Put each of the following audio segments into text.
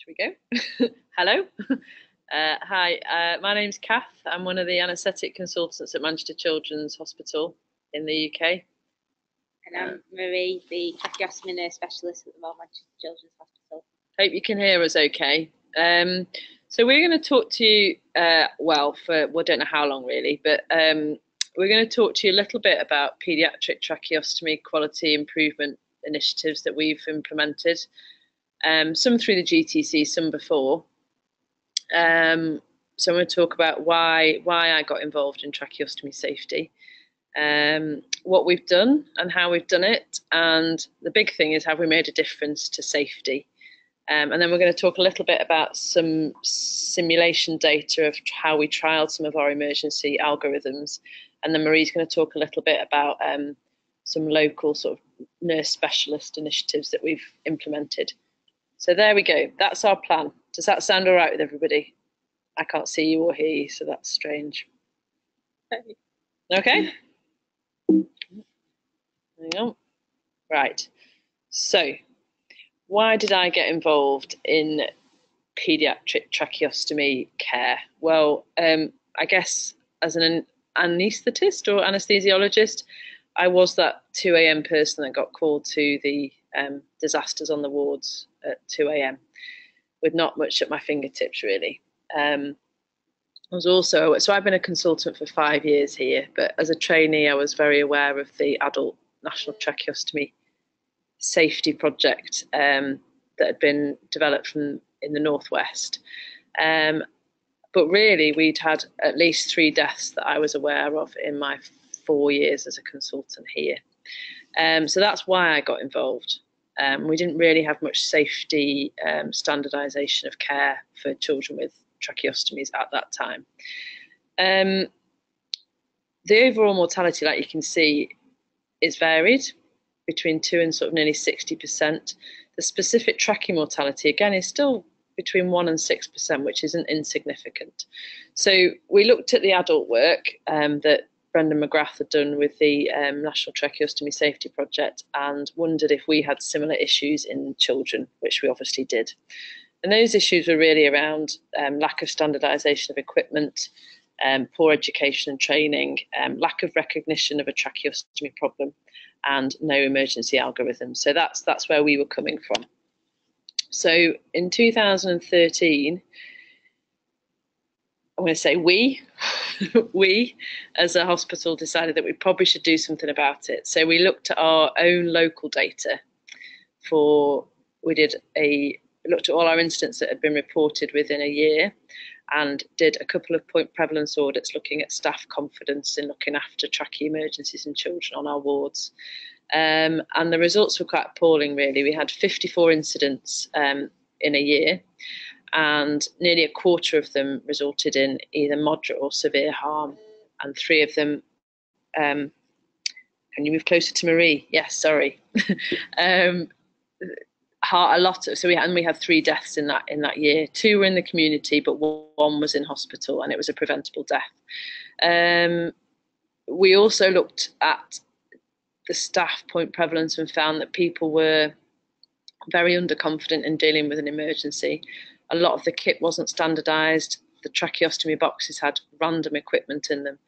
Should we go? Hello. Hi, my name's Kath. I'm one of the anaesthetic consultants at Manchester Children's Hospital in the UK. And I'm Marie, the tracheostomy nurse specialist at the Manchester Children's Hospital. Hope you can hear us okay. So we're going to talk to you, well, I don't know how long really, but we're going to talk to you a little bit about paediatric tracheostomy quality improvement initiatives that we've implemented. Some through the GTC, some before. So I'm going to talk about why I got involved in tracheostomy safety, what we've done and how we've done it, and the big thing is, have we made a difference to safety? And then we're going to talk a little bit about some simulation data of how we trialed some of our emergency algorithms, and then Marie's going to talk a little bit about some local sort of nurse specialist initiatives that we've implemented. So there we go. That's our plan. Does that sound all right with everybody? I can't see you or hear you, so that's strange. Okay. Hang on. Right. So, why did I get involved in paediatric tracheostomy care? Well, I guess as an anaesthetist or anesthesiologist, I was that 2 a.m. person that got called to the disasters on the wards at 2 a.m. with not much at my fingertips, really. I was also, so I've been a consultant for 5 years here, but as a trainee, I was very aware of the adult national tracheostomy safety project that had been developed in the Northwest. But really, we'd had at least 3 deaths that I was aware of in my 4 years as a consultant here. So that's why I got involved. We didn't really have much safety standardisation of care for children with tracheostomies at that time. The overall mortality, like you can see, is varied between 2 and sort of nearly 60%. The specific trachea mortality, again, is still between 1 and 6%, which isn't insignificant. So we looked at the adult work that Brendan McGrath had done with the National Tracheostomy Safety Project and wondered if we had similar issues in children, which we obviously did. And those issues were really around lack of standardisation of equipment, poor education and training, lack of recognition of a tracheostomy problem, and no emergency algorithms. So that's where we were coming from. So in 2013, I'm going to say we as a hospital decided that we probably should do something about it. So we looked at our own local data looked at all our incidents that had been reported within a year and did a couple of point prevalence audits looking at staff confidence in looking after trachea emergencies in children on our wards. And the results were quite appalling, really. We had 54 incidents in a year, and nearly a quarter of them resulted in either moderate or severe harm, and 3 of them, can you move closer to Marie? Yes, sorry. We had 3 deaths in that year. 2 were in the community, but 1 was in hospital, and it was a preventable death. We also looked at the staff point prevalence and found that people were very underconfident in dealing with an emergency. A lot of the kit wasn't standardised. The tracheostomy boxes had random equipment in them,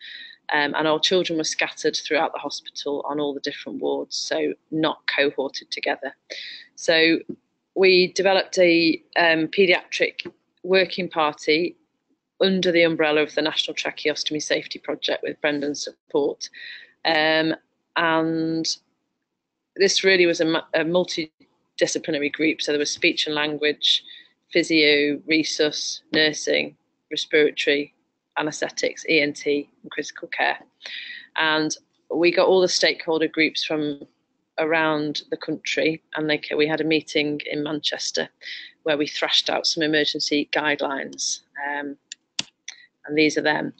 and our children were scattered throughout the hospital on all the different wards, so not cohorted together. So we developed a paediatric working party under the umbrella of the National Tracheostomy Safety Project with Brendan's support. And this really was a multidisciplinary group. So there was speech and language, physio, resus, nursing, respiratory, anaesthetics, ENT, and critical care. And we got all the stakeholder groups from around the country, and we had a meeting in Manchester where we thrashed out some emergency guidelines, and these are them.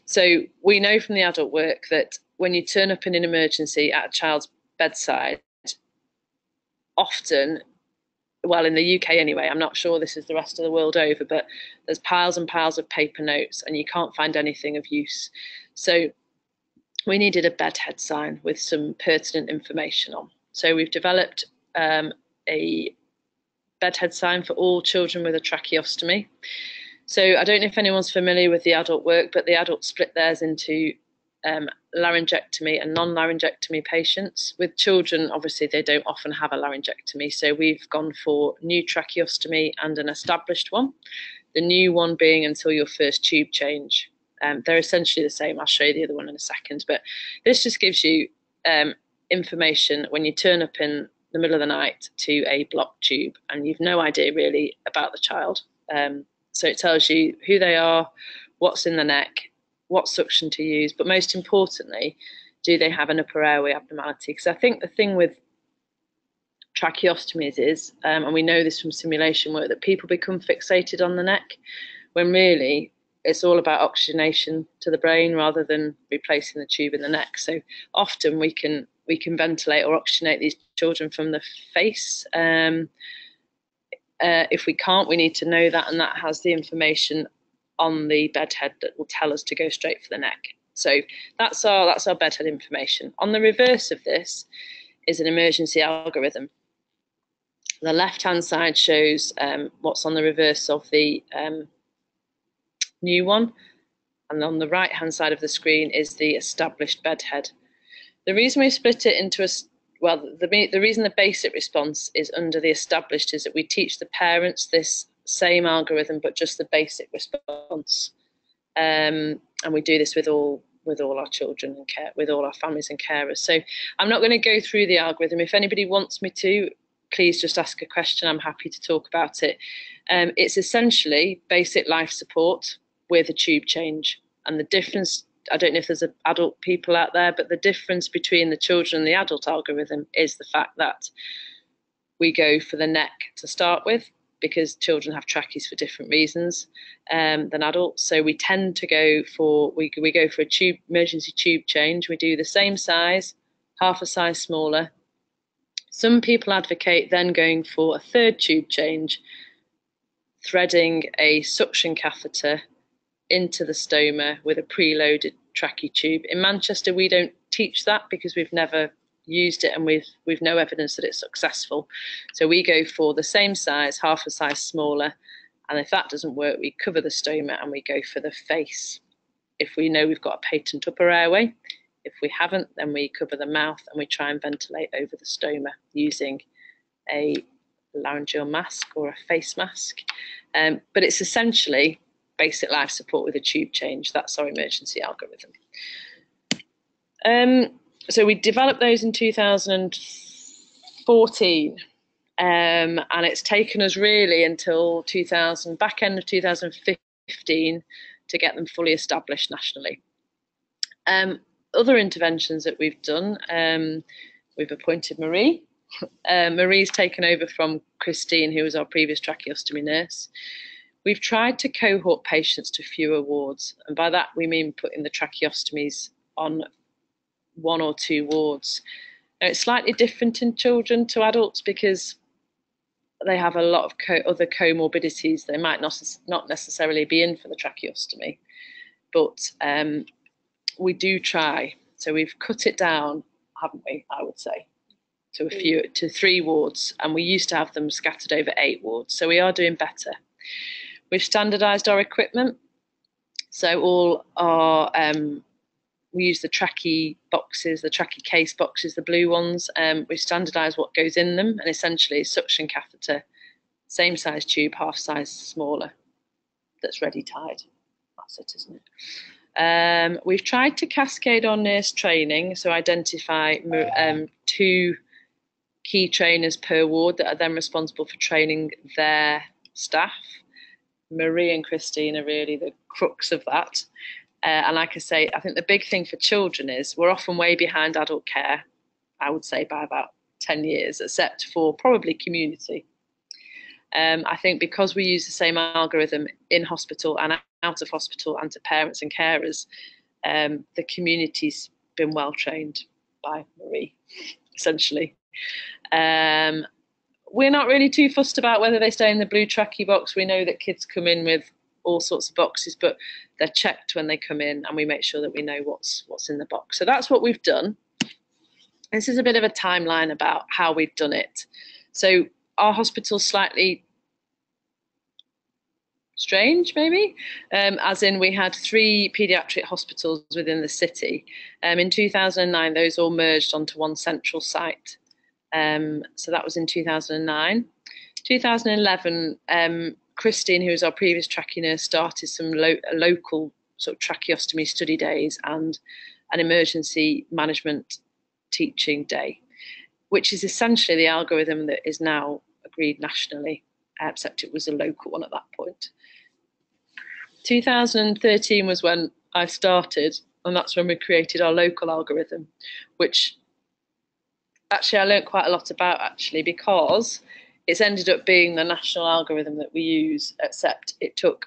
So we know from the adult work that when you turn up in an emergency at a child's bedside, often, well, in the UK anyway, I'm not sure this is the rest of the world over, but there's piles and piles of paper notes and you can't find anything of use. So we needed a bedhead sign with some pertinent information on. So we've developed a bedhead sign for all children with a tracheostomy. So I don't know if anyone's familiar with the adult work, but the adults split theirs into laryngectomy and non-laryngectomy patients. With children, obviously, they don't often have a laryngectomy, so we've gone for new tracheostomy and an established one. The new one being until your first tube change. They're essentially the same. I'll show you the other one in a second, but this just gives you information when you turn up in the middle of the night to a blocked tube and you've no idea really about the child. So it tells you who they are, what's in the neck, what suction to use, but most importantly, do they have an upper airway abnormality? Because I think the thing with tracheostomies is, and we know this from simulation work, that people become fixated on the neck when really it's all about oxygenation to the brain rather than replacing the tube in the neck. So often we can ventilate or oxygenate these children from the face. If we can't, we need to know that, and that has the information on the bedhead that will tell us to go straight for the neck. So that's our bedhead information. On the reverse of this is an emergency algorithm. The left-hand side shows what's on the reverse of the new one, and on the right-hand side of the screen is the established bedhead. The reason we split it into the reason the basic response is under the established is that we teach the parents this same algorithm, but just the basic response. And we do this with all our children and with all our families and carers. So I'm not going to go through the algorithm. If anybody wants me to, please just ask a question. I'm happy to talk about it. It's essentially basic life support with a tube change. And the difference, I don't know if there's adult people out there, but the difference between the children and the adult algorithm is the fact that we go for the neck to start with, because children have trachees for different reasons than adults. So we tend to go for, we go for a emergency tube change. We do the same size, half a size smaller. Some people advocate then going for a third tube change, threading a suction catheter into the stoma with a preloaded trachea tube. In Manchester, we don't teach that because we've never used it and we've no evidence that it's successful. So we go for the same size, half a size smaller, and if that doesn't work, we cover the stoma and we go for the face. If we know we've got a patent upper airway, if we haven't, then we cover the mouth and we try and ventilate over the stoma using a laryngeal mask or a face mask. But it's essentially basic life support with a tube change. That's our emergency algorithm. So we developed those in 2014, and it's taken us really until back end of 2015 to get them fully established nationally. Other interventions that we've done, we've appointed Marie. Marie's taken over from Christine, who was our previous tracheostomy nurse. We've tried to cohort patients to fewer wards, and by that we mean putting the tracheostomies on 1 or 2 wards. Now, it's slightly different in children to adults because they have a lot of other comorbidities. They might not necessarily be in for the tracheostomy, but we do try. So we've cut it down, haven't we, I would say, to 3 wards, and we used to have them scattered over 8 wards. So we are doing better. We've standardised our equipment. So all our we use the trachea boxes, the trachea case boxes, the blue ones. We've standardised what goes in them, and essentially suction catheter, same size tube, half size smaller, that's ready tied. That's it, isn't it? We've tried to cascade on nurse training, so identify 2 key trainers per ward that are then responsible for training their staff. Marie and Christine are really the crux of that. And like I say, I think the big thing for children is we're often way behind adult care, I would say by about 10 years, except for probably community. I think because we use the same algorithm in hospital and out of hospital and to parents and carers, the community's been well trained by Marie, essentially. We're not really too fussed about whether they stay in the blue trachea box. We know that kids come in with all sorts of boxes, but they're checked when they come in and we make sure that we know what's in the box. So that's what we've done. This is a bit of a timeline about how we've done it. So our hospital's slightly strange, maybe, as in we had 3 paediatric hospitals within the city. In 2009, those all merged onto one central site. So that was in 2009. 2011, Christine, who was our previous trachea nurse, started some local sort of tracheostomy study days and an emergency management teaching day, which is essentially the algorithm that is now agreed nationally, except it was a local one at that point. 2013 was when I started, and that's when we created our local algorithm, which actually I learned quite a lot about, actually, because it's ended up being the national algorithm that we use, except it took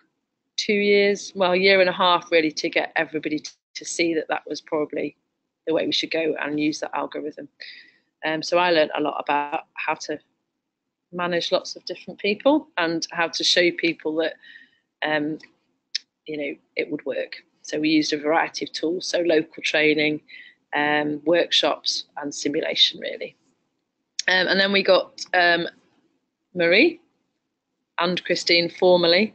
2 years, well, a year and a half really, to get everybody to see that that was probably the way we should go and use that algorithm. So I learned a lot about how to manage lots of different people and how to show people that it would work. So we used a variety of tools, so local training, workshops and simulation, really. And then we got Marie and Christine formally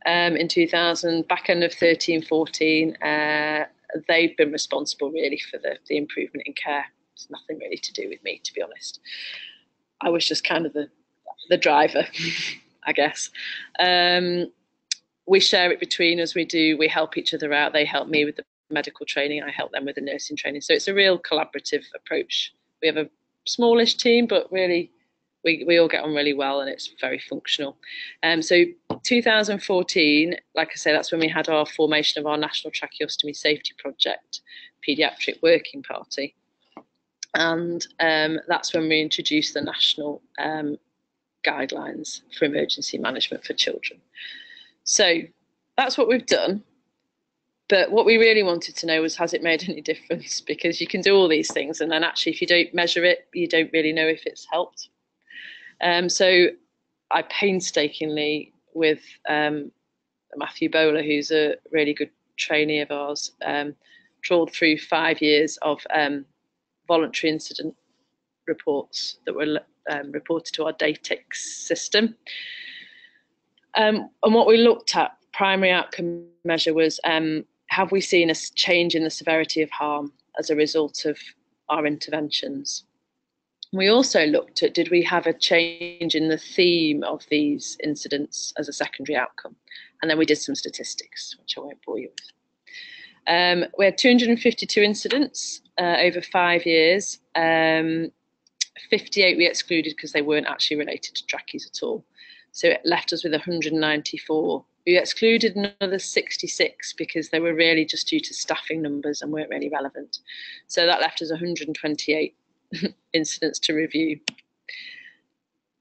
in 2000, back end of 13-14. They've been responsible really for the improvement in care. It's nothing really to do with me, to be honest. I was just kind of the driver, I guess. We share it between us. We help each other out. They help me with the medical training. I help them with the nursing training. So it's a real collaborative approach. We have a smallish team, but really we all get on really well, and it's very functional. So 2014, like I say, that's when we had our formation of our National Tracheostomy Safety Project, Paediatric Working Party. And that's when we introduced the national guidelines for emergency management for children. So that's what we've done. But what we really wanted to know was, has it made any difference? Because you can do all these things, and then actually if you don't measure it, you don't really know if it's helped. So I painstakingly, with Matthew Bowler, who's a really good trainee of ours, trawled through 5 years of voluntary incident reports that were reported to our DATIX system. And what we looked at, primary outcome measure, was have we seen a change in the severity of harm as a result of our interventions? We also looked at, did we have a change in the theme of these incidents as a secondary outcome? And then we did some statistics, which I won't bore you with. We had 252 incidents over 5 years. 58 we excluded because they weren't actually related to trachees at all. So it left us with 194. We excluded another 66 because they were really just due to staffing numbers and weren't really relevant. So that left us 128 incidents to review.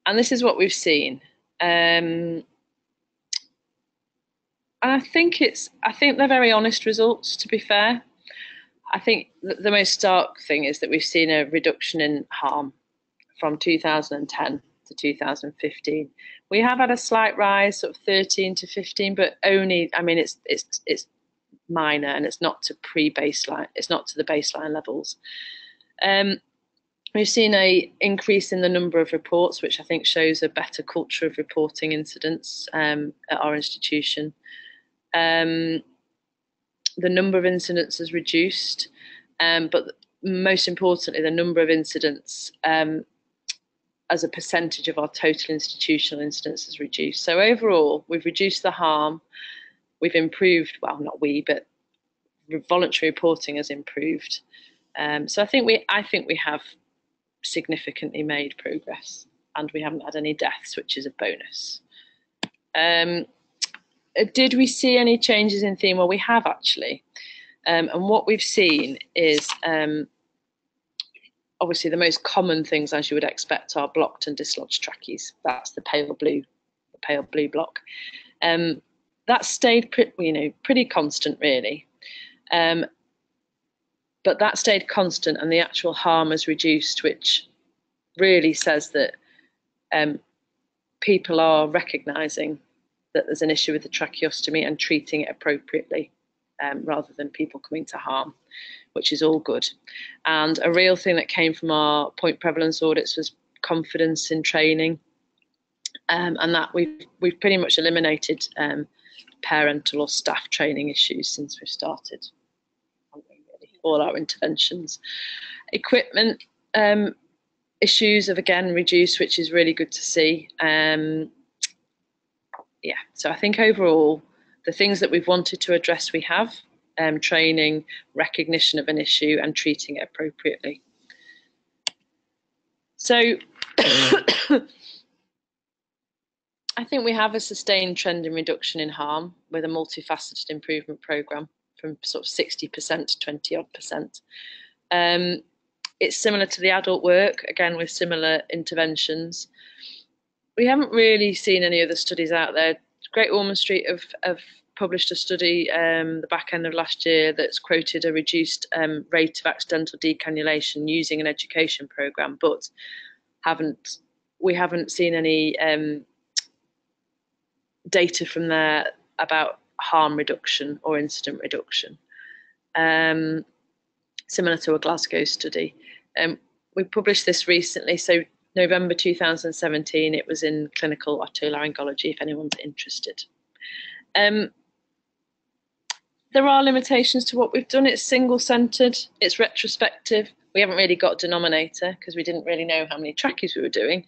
And this is what we've seen. And I think they're very honest results, to be fair. I think the most stark thing is that we've seen a reduction in harm from 2010 to 2015. We have had a slight rise, sort of 13 to 15, but only, I mean, it's minor, and it's not to pre-baseline. It's not to the baseline levels. We've seen an increase in the number of reports, which I think shows a better culture of reporting incidents at our institution. The number of incidents has reduced, but most importantly, the number of incidents as a percentage of our total institutional incidents has reduced. So overall, we've reduced the harm. We've improved, well, not we, but voluntary reporting has improved. So I think we have significantly made progress, and we haven't had any deaths, which is a bonus. Did we see any changes in theme? Well, we have actually. And what we've seen is obviously the most common things, as you would expect, are blocked and dislodged trachees. That's the pale blue block. That stayed pretty constant, really. But that stayed constant, and the actual harm has reduced, which really says that people are recognising that there's an issue with the tracheostomy and treating it appropriately, rather than people coming to harm, which is all good. And a real thing that came from our point prevalence audits was confidence in training. and that we've pretty much eliminated parental or staff training issues since we've started all our interventions. Equipment issues have again reduced, which is really good to see. Yeah, so I think overall the things that we've wanted to address we have, training, recognition of an issue and treating it appropriately. So I think we have a sustained trend in reduction in harm with a multifaceted improvement programme from sort of 60% to 20-odd%. It's similar to the adult work, again with similar interventions. We haven't really seen any other studies out there. Great Ormond Street have published a study the back end of last year that's quoted a reduced rate of accidental decannulation using an education programme, but we haven't seen any data from there about harm reduction or incident reduction, similar to a Glasgow study. We published this recently, so November 2017, it was in Clinical Otolaryngology, if anyone's interested. There are limitations to what we've done. It's single-centred, it's retrospective. We haven't really got a denominator because we didn't really know how many trachees we were doing,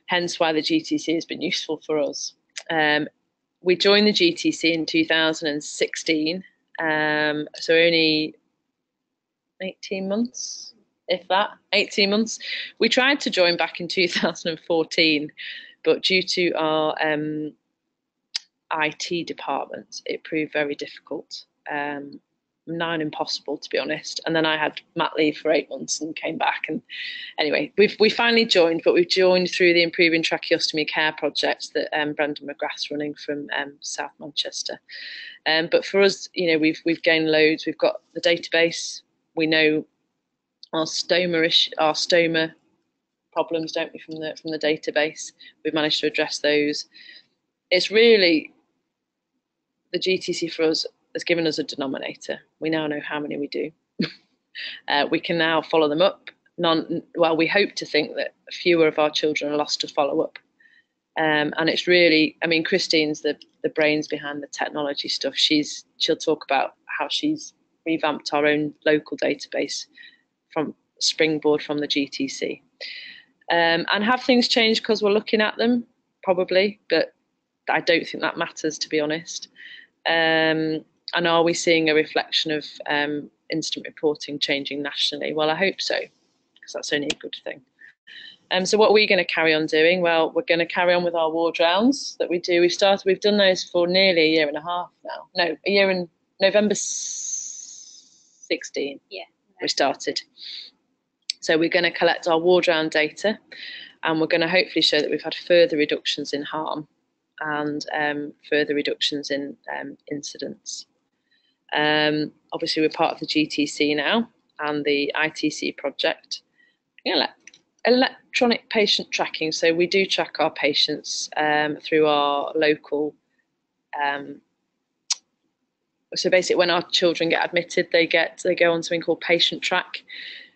hence why the GTC has been useful for us. We joined the GTC in 2016, so only 18 months, if that, 18 months. We tried to join back in 2014, but due to our IT department, it proved very difficult, nigh impossible to be honest. And then I had mat leave for 8 months and came back. And anyway, we finally joined, but we've joined through the Improving Tracheostomy Care project that Brendan McGrath's running from South Manchester. But for us, you know, we've gained loads. We've got the database. We know our stoma problems, don't we, from the database. We've managed to address those. It's really the GTC for us has given us a denominator. We now know how many we do. We can now follow them up. Well, we hope to think that fewer of our children are lost to follow up. And it's really, I mean, Christine's the brains behind the technology stuff. She'll talk about how she's revamped our own local database from springboard from the GTC. And have things changed because we're looking at them? Probably, but I don't think that matters, to be honest. And are we seeing a reflection of incident reporting changing nationally? Well, I hope so, because that's only a good thing. So what are we going to carry on doing? Well, we're going to carry on with our ward rounds that we do. We've done those for nearly a year and a half now. No, a year and November 16. Yeah. We started. So we're going to collect our ward round data, and we're going to hopefully show that we've had further reductions in harm and further reductions in incidents. Obviously, we're part of the GTC now and the ITC project. Electronic patient tracking. So we do track our patients through our local. So basically, when our children get admitted, they go on something called Patient Track,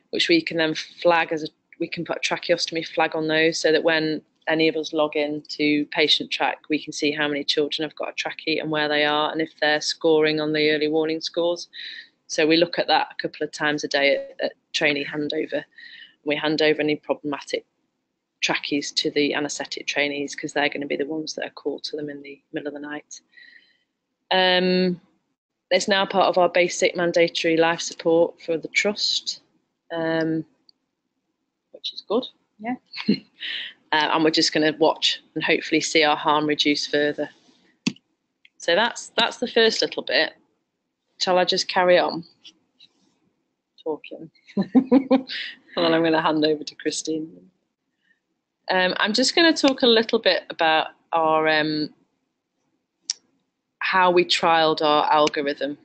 which we can then flag we can put a tracheostomy flag on those, so that when any of us log in to Patient Track, we can see how many children have got a trachea and where they are, and if they're scoring on the early warning scores. So we look at that a couple of times a day at trainee handover. We hand over any problematic trachees to the anaesthetic trainees, because they're going to be the ones that are called to them in the middle of the night. It's now part of our basic mandatory life support for the trust, which is good. Yeah. And we're just going to watch and hopefully see our harm reduce further. So that's the first little bit. Shall I just carry on talking? And then I'm going to hand over to Christine. I'm just going to talk a little bit about our how we trialled our algorithm.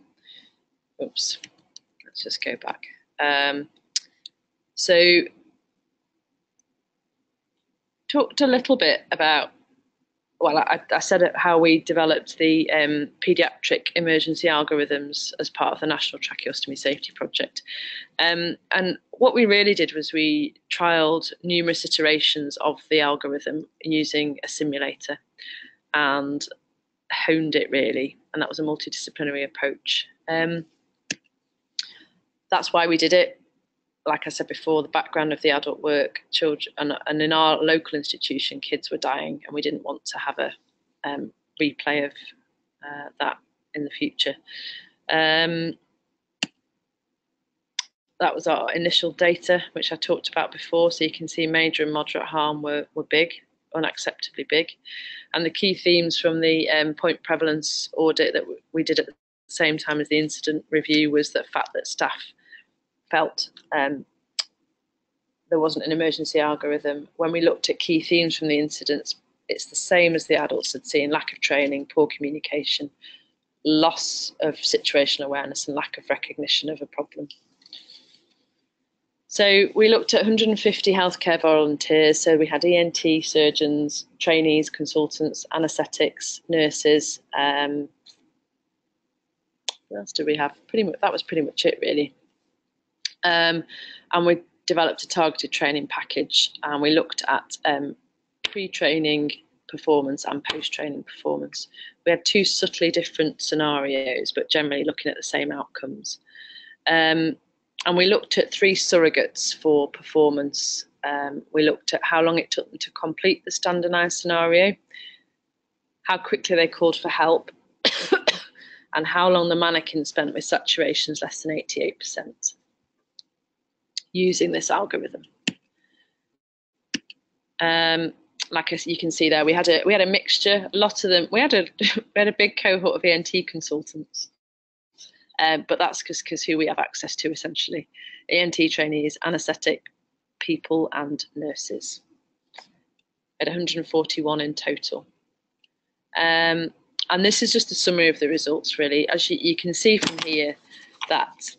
Oops, let's just go back. So talked a little bit about well, I said how we developed the paediatric emergency algorithms as part of the National Tracheostomy Safety Project. And what we really did was we trialled numerous iterations of the algorithm using a simulator and honed it really, and that was a multidisciplinary approach. That's why we did it. Like I said before, the background of the adult work, children, and in our local institution, kids were dying, and we didn't want to have a replay of that in the future. That was our initial data, which I talked about before. So you can see major and moderate harm were big, unacceptably big. And the key themes from the point prevalence audit that we did at the same time as the incident review was the fact that staff felt there wasn't an emergency algorithm. When we looked at key themes from the incidents, it's the same as the adults had seen: lack of training, poor communication, loss of situational awareness, and lack of recognition of a problem. So we looked at 150 healthcare volunteers. So we had ENT surgeons, trainees, consultants, anaesthetics, nurses. What else did we have? That was pretty much it, really. And we developed a targeted training package, and we looked at pre-training performance and post-training performance. We had two subtly different scenarios, but generally looking at the same outcomes. And we looked at 3 surrogates for performance. We looked at how long it took them to complete the standardised scenario, how quickly they called for help, and how long the mannequin spent with saturations less than 88%. Using this algorithm. Like you can see there, we had a mixture. A lot of them. We had a big cohort of ENT consultants, but that's because who we have access to essentially: ENT trainees, anaesthetic people, and nurses. At 141 in total. And this is just a summary of the results, really. As you can see from here, that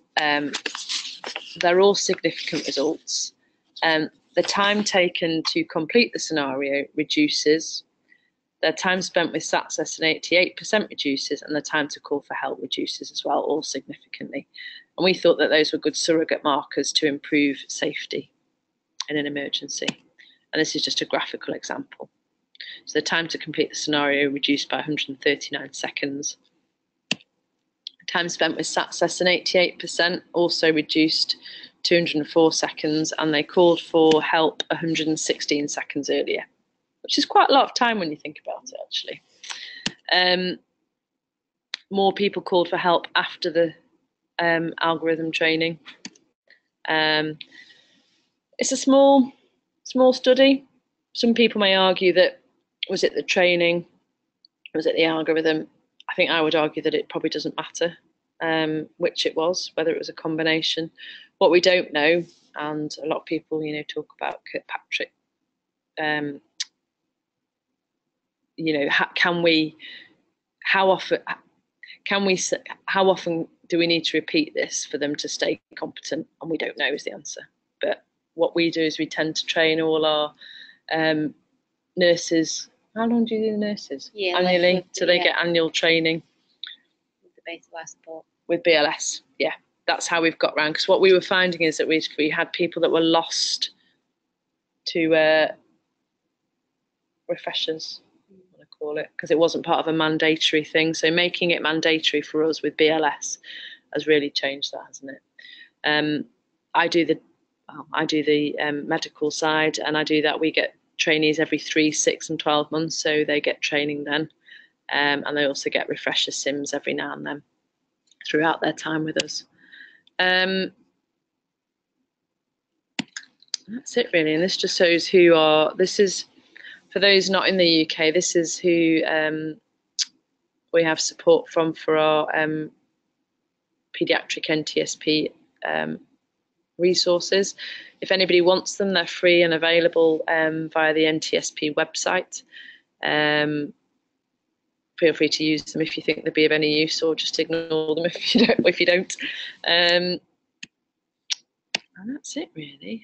they're all significant results. The time taken to complete the scenario reduces. The time spent with SATs less than 88% reduces, and the time to call for help reduces as well, all significantly. And we thought that those were good surrogate markers to improve safety in an emergency. And this is just a graphical example. So the time to complete the scenario reduced by 139 seconds. Time spent with SATs less than 88% also reduced 204 seconds, and they called for help 116 seconds earlier, which is quite a lot of time when you think about it, actually. More people called for help after the algorithm training. It's a small study. Some people may argue that, was it the training? Was it the algorithm? I think I would argue that it probably doesn't matter which it was, whether it was a combination. What we don't know, and a lot of people, talk about Kirkpatrick. How often do we need to repeat this for them to stay competent? And we don't know is the answer. But what we do is we tend to train all our nurses. How long do you do the nurses? Yeah, annually, so they get annual training. With the basic life support. With BLS, yeah. That's how we've got around. Because what we were finding is that we had people that were lost to refreshers, I want to call it, because it wasn't part of a mandatory thing. So making it mandatory for us with BLS has really changed that, hasn't it? I do the medical side, and I do that. We get trainees every 3, 6, and 12 months, so they get training then, and they also get refresher sims every now and then throughout their time with us. That's it, really. And this just shows this is, for those not in the UK, this is who we have support from for our paediatric NTSP resources. If anybody wants them, they're free and available via the NTSP website. Feel free to use them if you think they'd be of any use, or just ignore them if you don't. And that's it, really.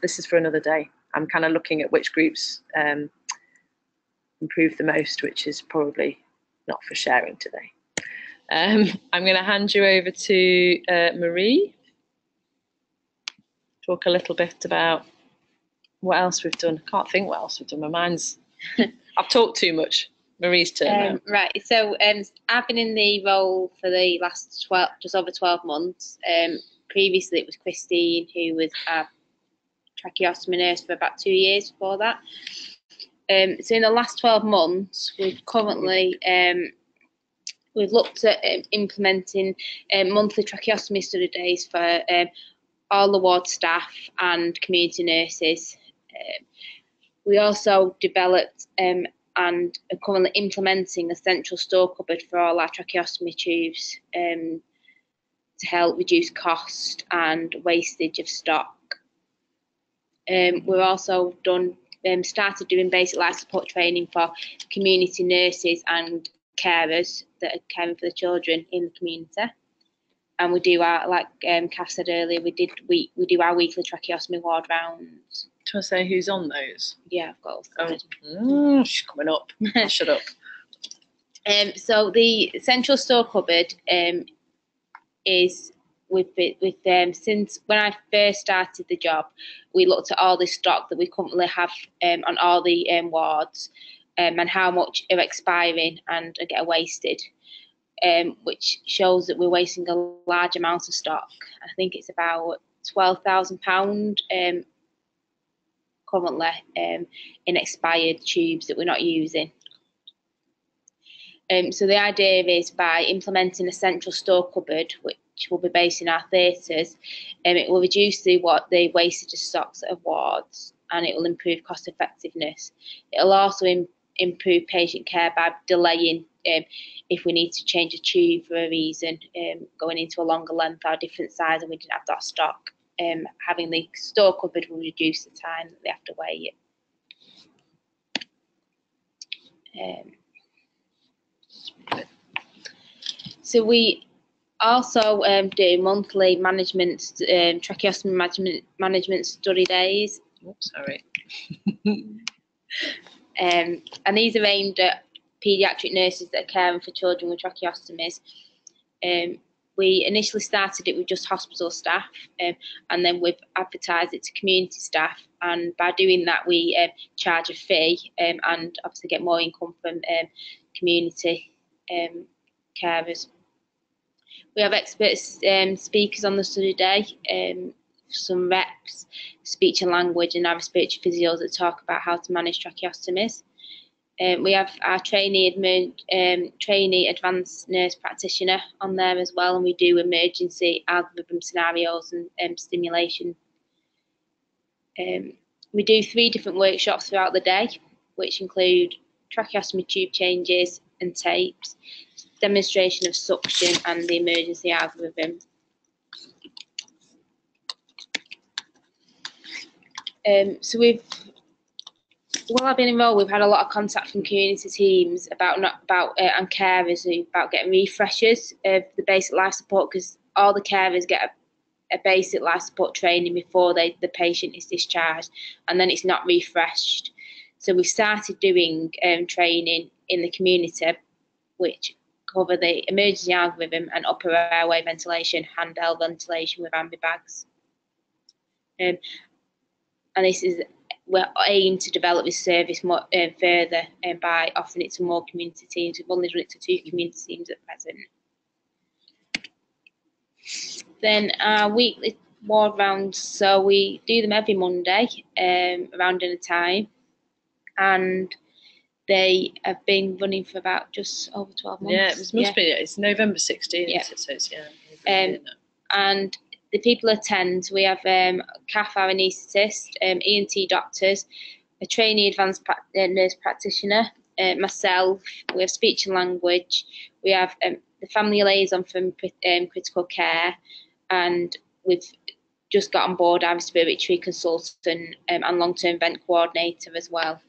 This is for another day. I'm kind of looking at which groups improve the most, which is probably not for sharing today. I'm going to hand you over to Marie. Talk a little bit about what else we've done. I can't think what else we've done. My mind's... I've talked too much. Marie's turn now. Right, so I've been in the role for the last just over 12 months. Previously it was Christine, who was a tracheostomy nurse for about 2 years before that. So in the last 12 months, we've currently we've looked at implementing monthly tracheostomy study days for all the ward staff and community nurses. We also developed and are currently implementing a central store cupboard for all our tracheostomy tubes to help reduce cost and wastage of stock. We've also started doing basic life support training for community nurses and carers that are caring for the children in the community. And we do our, like Kath said earlier, we do our weekly tracheostomy ward rounds. Do I say who's on those? Yeah, I've got all she's coming up. Shut up. So the central store cupboard is since when I first started the job, we looked at all the stock that we currently have on all the wards and how much are expiring and are getting wasted, which shows that we're wasting a large amount of stock. I think it's about £12,000 currently in expired tubes that we're not using. So the idea is by implementing a central store cupboard, which will be based in our theatres, it will reduce the wastage of stocks at wards, and it will improve cost effectiveness. It will also improve patient care by delaying if we need to change a tube for a reason, going into a longer length or a different size and we didn't have that stock. Having the store cupboard will reduce the time that they have to wait. So we also do monthly tracheostomy management study days. Oops, sorry. And these are aimed at paediatric nurses that are caring for children with tracheostomies. We initially started it with just hospital staff, and then we've advertised it to community staff, and by doing that we charge a fee and obviously get more income from community carers. We have expert speakers on the study day, some reps, speech and language, and our respiratory physios that talk about how to manage tracheostomies. We have our trainee advanced nurse practitioner on there as well, and we do emergency algorithm scenarios and stimulation. We do 3 different workshops throughout the day, which include tracheostomy tube changes and tapes, demonstration of suction, and the emergency algorithm. So while I've been enrolled, we've had a lot of contact from community teams and carers about getting refreshers of the basic life support, because all the carers get a basic life support training before the patient is discharged, and then it's not refreshed. So we've started doing training in the community, which cover the emergency algorithm and upper airway ventilation, handheld ventilation with ambi bags. And this is, we're aiming to develop this service more further by offering it to more community teams. We've only done it to 2 community teams at present. Then our weekly ward rounds, so we do them every Monday around dinner time, and they have been running for about just over 12 months. Yeah, it must be. It's November 16th, yeah. So it's, yeah. And the people attend. We have Kath, our anaesthetist, ENT doctors, a trainee advanced nurse practitioner, myself. We have speech and language. We have the family liaison from critical care, and we've just got on board our respiratory consultant and long-term vent coordinator as well.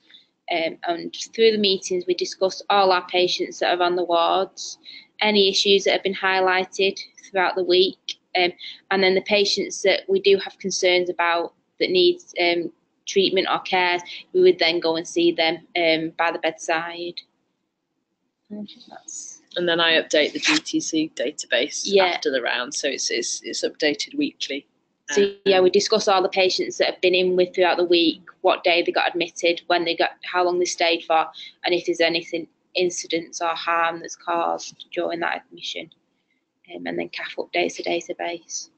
And through the meetings, we discuss all our patients that are on the wards, any issues that have been highlighted throughout the week, and then the patients that we do have concerns about that needs treatment or care, we would then go and see them by the bedside. And then I update the GTC database after the round, so it's updated weekly. So yeah, we discuss all the patients that have been in with throughout the week, what day they got admitted, when they got, how long they stayed for, and if there's anything, incidents or harm that's caused during that admission, and then CAF updates the database.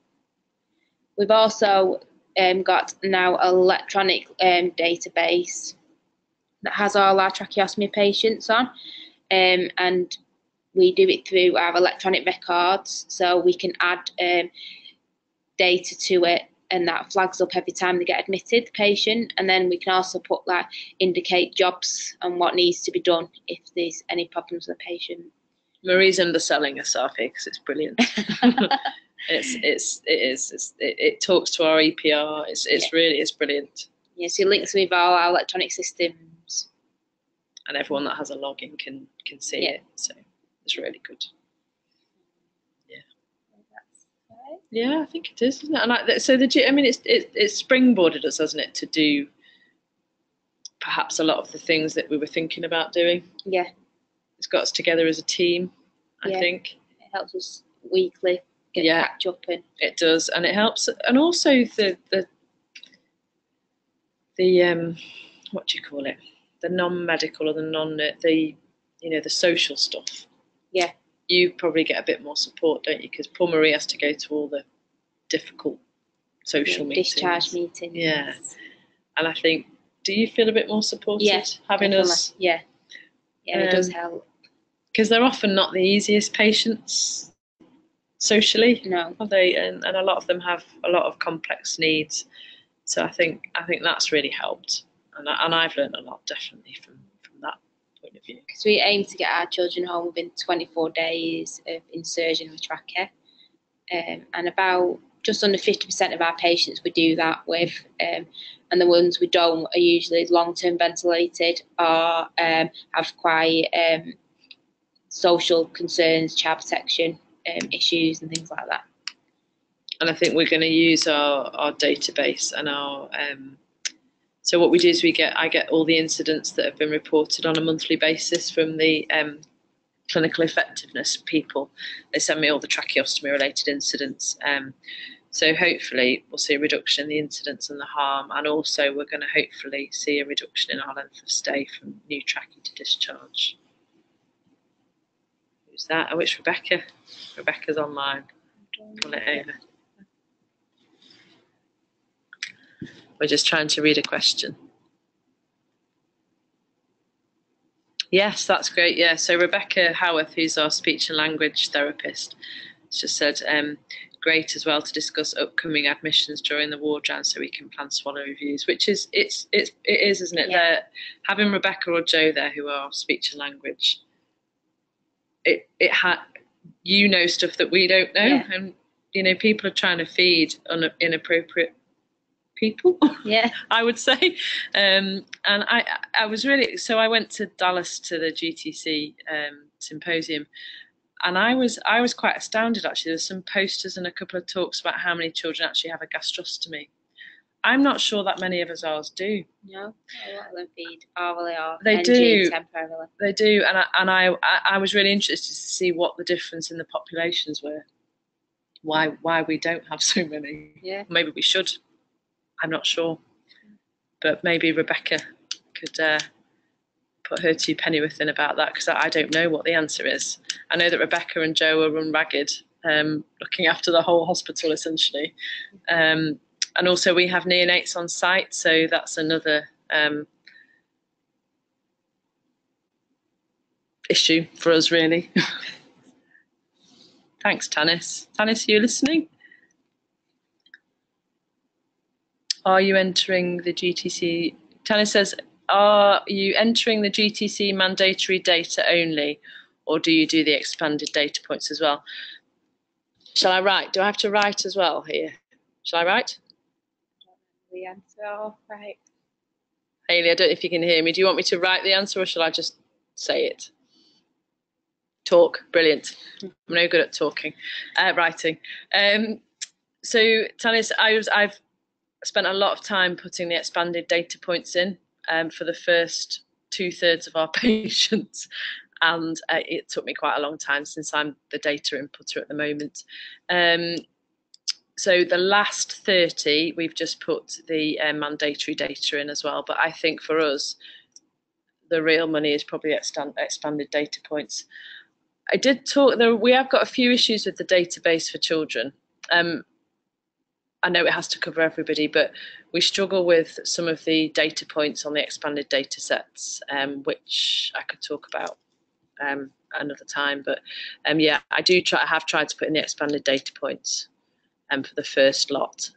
We've also got now an electronic database that has all our tracheostomy patients on, and we do it through our electronic records, so we can add data to it, and that flags up every time they get admitted, the patient, and then we can also put like indicate jobs and what needs to be done if there's any problems with the patient. Marie's underselling herself here because it's brilliant. It talks to our EPR. It's really brilliant. Yeah, so it links with all our electronic systems, and everyone that has a login can see it. So it's really good. Yeah, I think it is, isn't it? And so it's springboarded us, hasn't it, to do perhaps a lot of the things that we were thinking about doing. Yeah, it's got us together as a team. I think it helps us weekly catch up, and it does, and it helps, and also the what do you call it? The non-medical or the social stuff. Yeah. You probably get a bit more support, don't you? Because poor Marie has to go to all the difficult social meetings. Discharge meetings. Yeah. And I think, do you feel a bit more supported having definitely. us? Yeah. Yeah, it does help. Because they're often not the easiest patients socially. No. Are they? And a lot of them have a lot of complex needs. So I think that's really helped. And I've learned a lot, definitely, from that point of view. Because we aim to get our children home within 24 days of insertion with trachea, and about just under 50% of our patients we do that with, and the ones we don't are usually long-term ventilated or have quite social concerns, child protection issues and things like that. And I think we're going to use our database and our so what we do is I get all the incidents that have been reported on a monthly basis from the clinical effectiveness people. They send me all the tracheostomy related incidents. So hopefully we'll see a reduction in the incidents and the harm, and also we're going to hopefully see a reduction in our length of stay from new trachea to discharge. Who's that? Oh, it's Rebecca. Rebecca's online. Pull it over. We're just trying to read a question. Yes, that's great. Yeah, so Rebecca Howarth, who's our speech and language therapist, has just said, great as well to discuss upcoming admissions during the ward round so we can plan swallow reviews, which is, it is, isn't it? Yeah. Having Rebecca or Joe there who are speech and language, stuff that we don't know. Yeah. And, people are trying to feed inappropriate people, I would say, and I was really, so I went to Dallas to the GTC symposium, and I was quite astounded actually. There's some posters and a couple of talks about how many children actually have a gastrostomy. I'm not sure that many of ours do. No, a lot of them feed orally or they do temporarily. They do, and I was really interested to see what the difference in the populations were. Why we don't have so many? Yeah, maybe we should. I'm not sure, but maybe Rebecca could put her 2 pennyworth in about that, because I don't know what the answer is. I know that Rebecca and Joe are run ragged, looking after the whole hospital essentially, and also we have neonates on site, so that's another issue for us really. Thanks, Tanis. Tanis, are you listening? Are you entering the GTC? Tanis says, are you entering the GTC mandatory data only, or do you do the expanded data points as well? Shall I write? Do I have to write as well here? Shall I write? The answer, right. Hayley, I don't know if you can hear me. Do you want me to write the answer, or shall I just say it? Talk. Brilliant. I'm no good at talking. Writing. So, Tanis, I've spent a lot of time putting the expanded data points in for the first 2/3 of our patients. And it took me quite a long time since I'm the data inputter at the moment. So the last 30, we've just put the mandatory data in as well. But I think for us, the real money is probably expanded data points. I did talk, we have got a few issues with the database for children. I know it has to cover everybody, but we struggle with some of the data points on the expanded data sets, which I could talk about another time. But yeah, I have tried to put in the expanded data points for the first lot.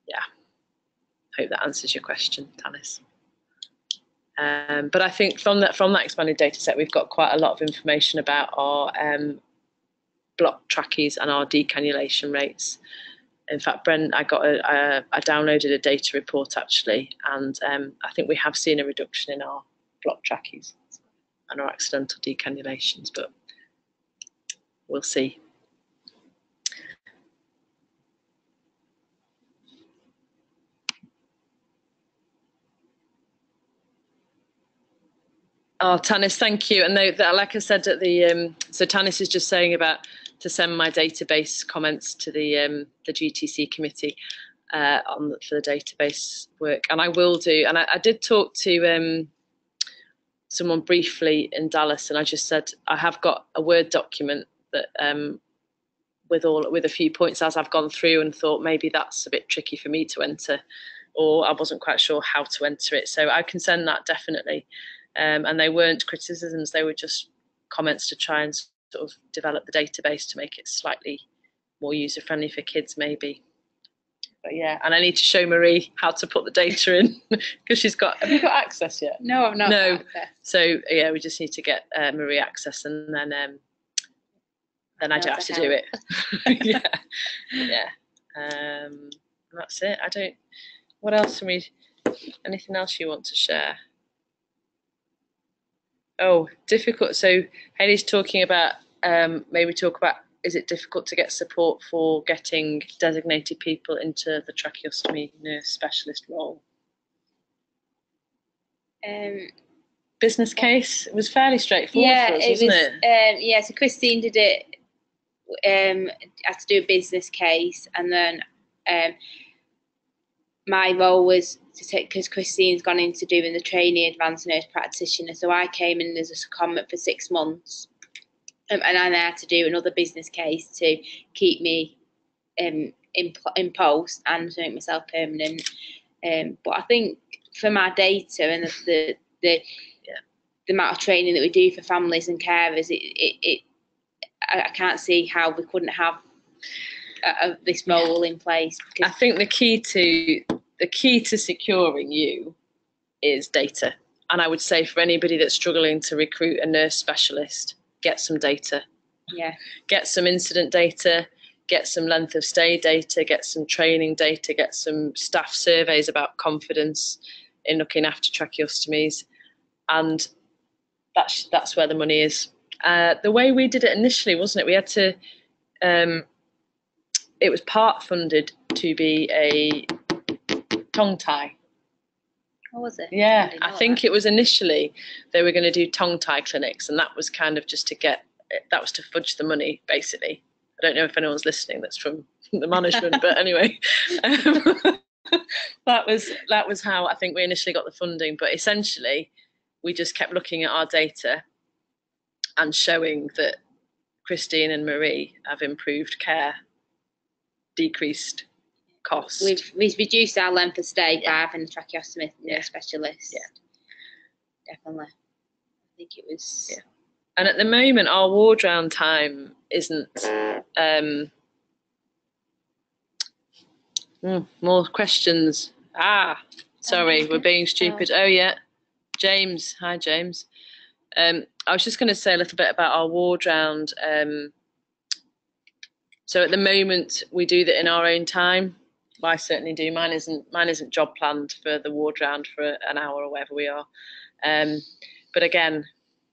Yeah, hope that answers your question, Tanis. But I think from that expanded data set, we've got quite a lot of information about our blocked trachees and our decannulation rates. In fact, I downloaded a data report actually, and I think we have seen a reduction in our blocked trachees and our accidental decannulations, but we'll see. Oh, Tanis, thank you. And like I said at the, so Tanis is just saying about to send my database comments to the GTC committee for the database work, and I will do. And I did talk to someone briefly in Dallas, and I just said I have got a Word document that with a few points as I've gone through, and thought maybe that's a bit tricky for me to enter, or I wasn't quite sure how to enter it. So I can send that definitely. And they weren't criticisms, they were just comments to try and sort of develop the database to make it slightly more user-friendly for kids maybe. But yeah, and I need to show Marie how to put the data in because have you got access yet? No, I've not. No. So yeah, we just need to get Marie access, and then I don't have to do it. Yeah. That's it. What else can anything else you want to share? Oh, difficult. So Haley's talking about maybe talk about, is it difficult to get support for getting designated people into the tracheostomy nurse specialist role? Business case, it was fairly straightforward for us, wasn't it? Yeah, so Christine did it, had to do a business case, and then my role was to take, because Christine's gone into doing the trainee advanced nurse practitioner, so I came in as a secondment for 6 months, and I had to do another business case to keep me in post and to make myself permanent. But I think for my data and the amount of training that we do for families and carers, I can't see how we couldn't have this role in place. I think the key to securing you is data. And I would say for anybody that's struggling to recruit a nurse specialist, get some data. Yeah. Get some incident data, get some length of stay data, get some training data, get some staff surveys about confidence in looking after tracheostomies. And that's where the money is. The way we did it initially, wasn't it? We had to, it was part funded to be a tongue tie. What was it? Yeah, I think it was initially they were going to do tongue tie clinics, and that was kind of just that was to fudge the money, basically. I don't know if anyone's listening that's from the management, but anyway, that was how I think we initially got the funding. But essentially, we just kept looking at our data and showing that Christine and Marie have improved care, decreased cost. We've reduced our length of stay by having a tracheostomy specialist. Yeah, definitely. I think it was. Yeah. And at the moment, our ward round time isn't. More questions. Sorry, we're being stupid. Oh yeah, James. Hi, James. I was just going to say a little bit about our ward round. So at the moment, we do that in our own time. Well, I certainly do. Mine isn't job planned for the ward round for an hour or wherever we are. But again,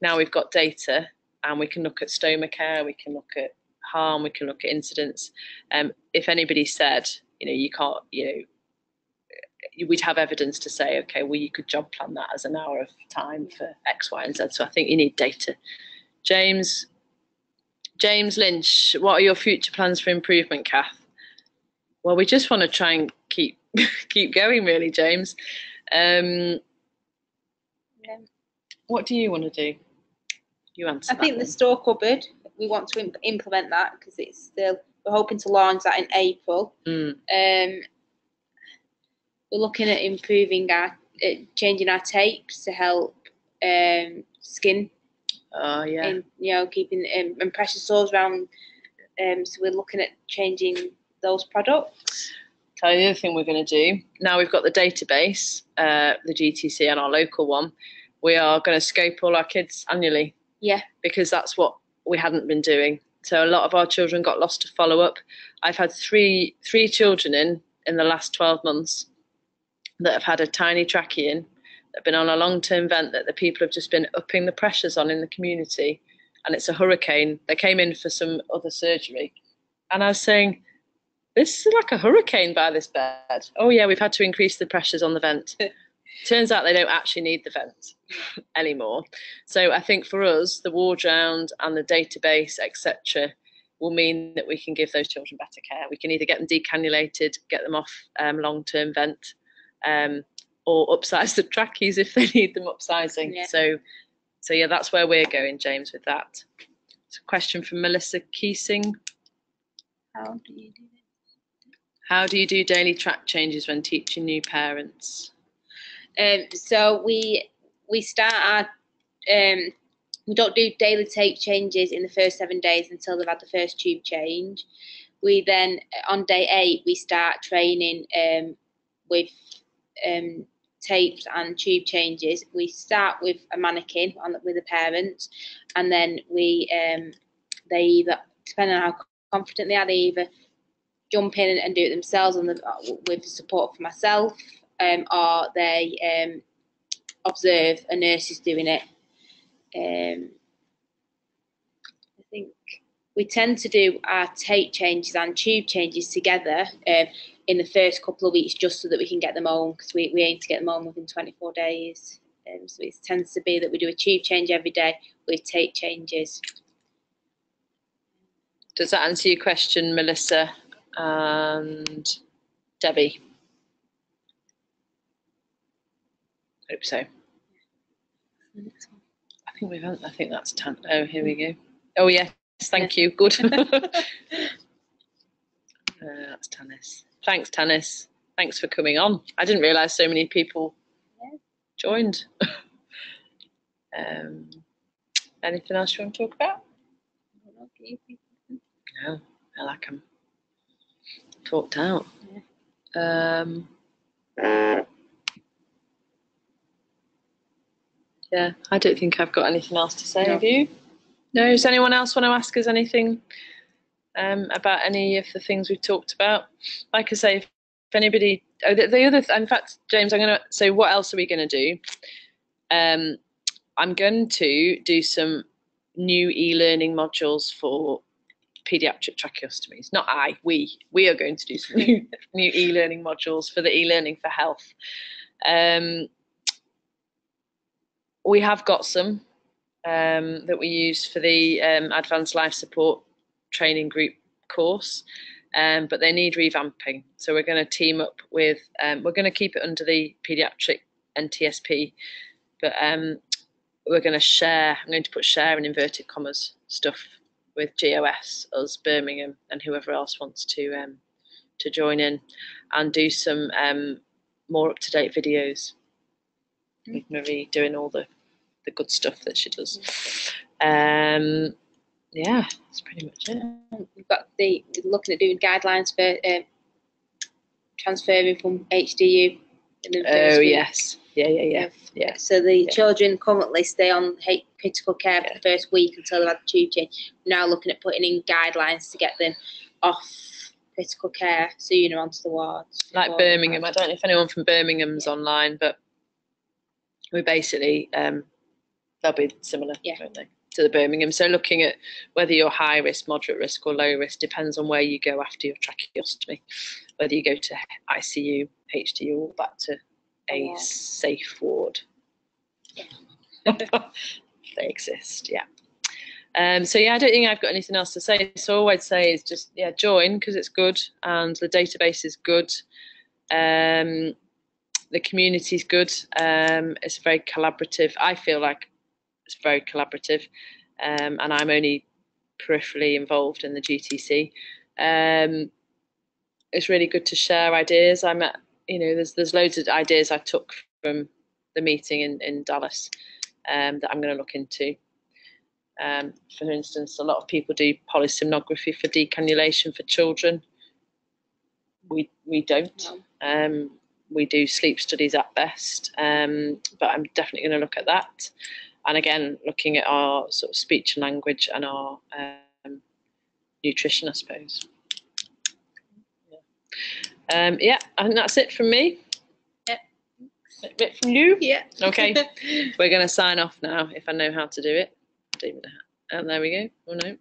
now we've got data, and we can look at stoma care, we can look at harm, we can look at incidents. If anybody said you can't, we'd have evidence to say, okay, well, you could job plan that as an hour of time for X, Y, and Z. So I think you need data. James Lynch, what are your future plans for improvement, Kath? Well, we just want to try and keep going, really, James. What do you want to do? You answer. I think the store cupboard, we want to implement that because it's still, we're hoping to launch that in April. We're looking at improving changing our tapes to help skin. Oh yeah. And keeping and pressure sores around. So we're looking at changing those products. Tell you the other thing we're going to do. Now we've got the database, the GTC and our local one. We are going to scope all our kids annually. Yeah. Because that's what we hadn't been doing. So a lot of our children got lost to follow up. I've had three children in the last 12 months that have had a tiny trachea in, that have been on a long-term vent that the people have just been upping the pressures on in the community. And it's a hurricane. They came in for some other surgery. And I was saying, this is like a hurricane by this bed. Oh yeah, we've had to increase the pressures on the vent. Turns out they don't actually need the vent anymore. So I think for us, the ward round and the database, etc., will mean that we can give those children better care. We can either get them decannulated, get them off long-term vent, or upsize the trachees if they need them upsizing. Yeah. So yeah, that's where we're going, James, with that. It's a question from Melissa Keesing. How do you do daily track changes when teaching new parents? So we start our we don't do daily tape changes in the first 7 days until they've had the first tube change. We then, on day 8, we start training with tapes and tube changes. We start with a mannequin with the parents, and then they either, depending on how confident they are, they either jump in and do it themselves with support from myself, or they observe a nurse is doing it. I think we tend to do our tape changes and tube changes together in the first couple of weeks, just so that we can get them home, because we aim to get them home within 24 days. So it tends to be that we do a tube change every day with tape changes. Does that answer your question, Melissa and Debbie? Hope so. I think that's oh, here we go. Oh yes, thank you. Good. That's Tanis. Thanks, Tanis. Thanks for coming on. I didn't realise so many people joined. Anything else you want to talk about? No, I like them talked out. Yeah, I don't think I've got anything else to say. No. Have you? No. Does anyone else want to ask us anything about any of the things we've talked about? Like I say, if anybody, in fact, James, I'm going to say, what else are we going to do? I'm going to do some new e-learning modules for paediatric tracheostomies. Not we are going to do some new e-learning modules for the e-learning for health. We have got some that we use for the Advanced Life Support Training Group course, but they need revamping. So we're going to team up with, we're going to keep it under the Paediatric NTSP, but we're going to share, I'm going to put share in inverted commas stuff with GOS, us, Birmingham, and whoever else wants to join in, and do some more up-to-date videos with Marie doing all the good stuff that she does. Yeah, that's pretty much it. We've got we're looking at doing guidelines for transferring from HDU in the first week. Yes. Yeah. So the children currently stay on critical care for the first week until they've had the tube change. We're now looking at putting in guidelines to get them off critical care sooner onto the wards. Like Birmingham. I don't know if anyone from Birmingham's online, but we basically they'll be similar, won't they? to the Birmingham. So looking at whether you're high risk, moderate risk, or low risk depends on where you go after your tracheostomy. Whether you go to ICU, HDU, or back to a safe ward. They exist, yeah. So yeah, I don't think I've got anything else to say. So all I'd say is just join, because it's good and the database is good. The community is good. It's very collaborative. I feel like it's very collaborative, and I'm only peripherally involved in the GTC. It's really good to share ideas. There's loads of ideas I took from the meeting in Dallas that I'm going to look into. For instance, a lot of people do polysomnography for decannulation for children. We don't. No. We do sleep studies at best, but I'm definitely going to look at that. And again, looking at our sort of speech and language and our nutrition, I suppose. Yeah, I think that's it from me. Yeah. A bit from you? Yeah. Okay. We're going to sign off now, if I know how to do it. And there we go. Oh no.